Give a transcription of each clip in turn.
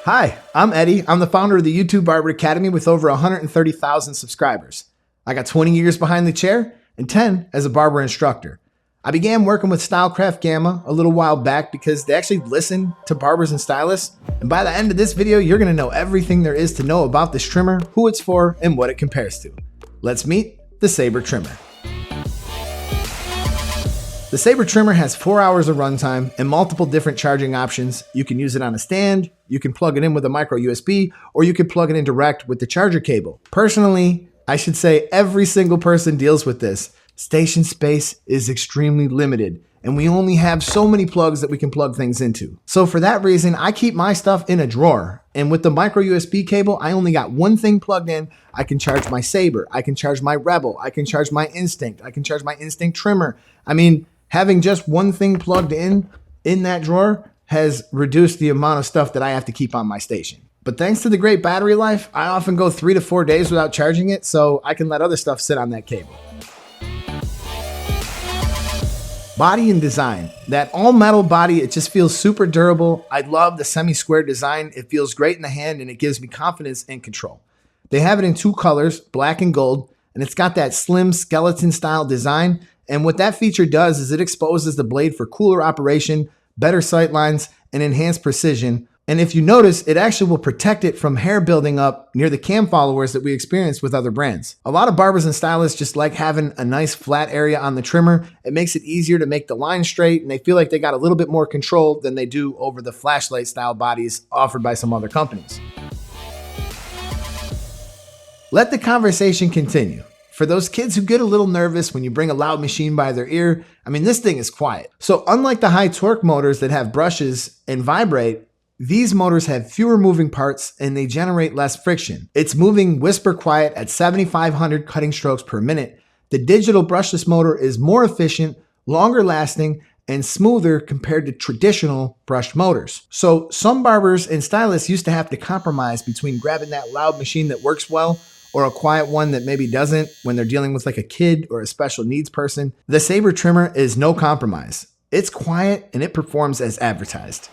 Hi, I'm Eddie. I'm the founder of the YouTube Barber Academy with over 130,000 subscribers. I got 20 years behind the chair and 10 as a barber instructor. I began working with Stylecraft Gamma a little while back because they actually listen to barbers and stylists. And by the end of this video, you're going to know everything there is to know about this trimmer, who it's for, and what it compares to. Let's meet the Saber trimmer. The Saber trimmer has 4 hours of runtime and multiple different charging options. You can use it on a stand, you can plug it in with a micro USB, or you can plug it in direct with the charger cable. Personally, I should say every single person deals with this. Station space is extremely limited, and we only have so many plugs that we can plug things into. So for that reason, I keep my stuff in a drawer. And with the micro USB cable, I only got one thing plugged in. I can charge my Saber, I can charge my Rebel, I can charge my Instinct, I can charge my Instinct trimmer. I mean, having just one thing plugged in that drawer has reduced the amount of stuff that I have to keep on my station. But thanks to the great battery life, I often go 3 to 4 days without charging it, so I can let other stuff sit on that cable. Body and design. That all metal body, it just feels super durable. I love the semi-square design. It feels great in the hand and it gives me confidence and control. They have it in 2 colors, black and gold, and it's got that slim skeleton style design. And what that feature does is it exposes the blade for cooler operation, better sight lines, and enhanced precision. And if you notice, it actually will protect it from hair building up near the cam followers that we experience with other brands. A lot of barbers and stylists just like having a nice flat area on the trimmer. It makes it easier to make the line straight, and they feel like they got a little bit more control than they do over the flashlight style bodies offered by some other companies. Let the conversation continue. For those kids who get a little nervous when you bring a loud machine by their ear, I mean, this thing is quiet. So unlike the high torque motors that have brushes and vibrate, these motors have fewer moving parts and they generate less friction. It's moving whisper quiet at 7,500 cutting strokes per minute. The digital brushless motor is more efficient, longer lasting, and smoother compared to traditional brushed motors. So some barbers and stylists used to have to compromise between grabbing that loud machine that works well or a quiet one that maybe doesn't when they're dealing with like a kid or a special needs person. The Saber trimmer is no compromise. It's quiet and it performs as advertised.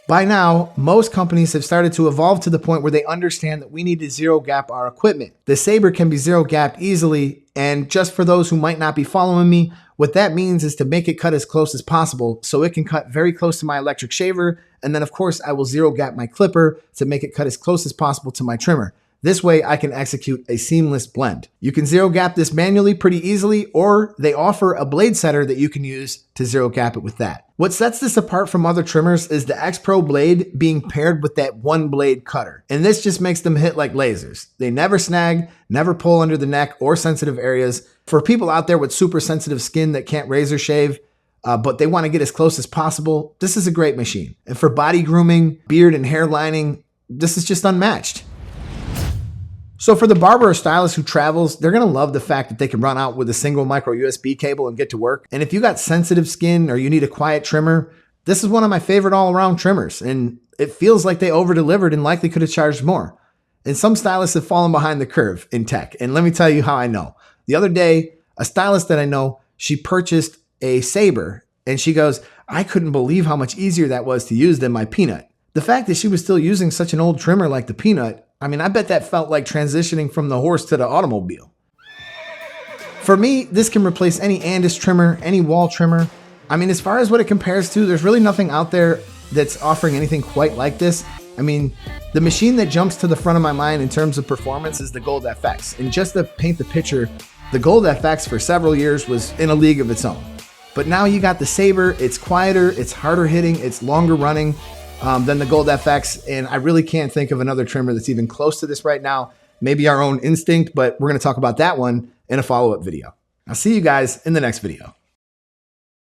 By now, most companies have started to evolve to the point where they understand that we need to zero gap our equipment. The Saber can be zero gapped easily, and just for those who might not be following me, what that means is to make it cut as close as possible so it can cut very close to my electric shaver, and then of course I will zero gap my clipper to make it cut as close as possible to my trimmer. This way I can execute a seamless blend. You can zero gap this manually pretty easily, or they offer a blade setter that you can use to zero gap it with that. What sets this apart from other trimmers is the X Pro blade being paired with that one blade cutter. And this just makes them hit like lasers. They never snag, never pull under the neck or sensitive areas. For people out there with super sensitive skin that can't razor shave, but they want to get as close as possible, this is a great machine. And for body grooming, beard and hair lining, this is just unmatched. So for the barber or stylist who travels, they're going to love the fact that they can run out with a single micro USB cable and get to work. And if you got sensitive skin or you need a quiet trimmer, this is one of my favorite all-around trimmers. And it feels like they over-delivered and likely could have charged more. And some stylists have fallen behind the curve in tech. And let me tell you how I know. The other day, a stylist that I know, she purchased a Saber and she goes, I couldn't believe how much easier that was to use than my Peanut. The fact that she was still using such an old trimmer like the Peanut, I mean, I bet that felt like transitioning from the horse to the automobile. For me, this can replace any Andis trimmer, any wall trimmer. I mean, as far as what it compares to, there's really nothing out there that's offering anything quite like this. I mean, the machine that jumps to the front of my mind in terms of performance is the Gold FX. And just to paint the picture, the Gold FX for several years was in a league of its own. But now you got the Saber, it's quieter, it's harder hitting, it's longer running than the Gold FX, and I really can't think of another trimmer that's even close to this right now. Maybe our own Instinct, but we're going to talk about that one in a follow-up video. I'll see you guys in the next video.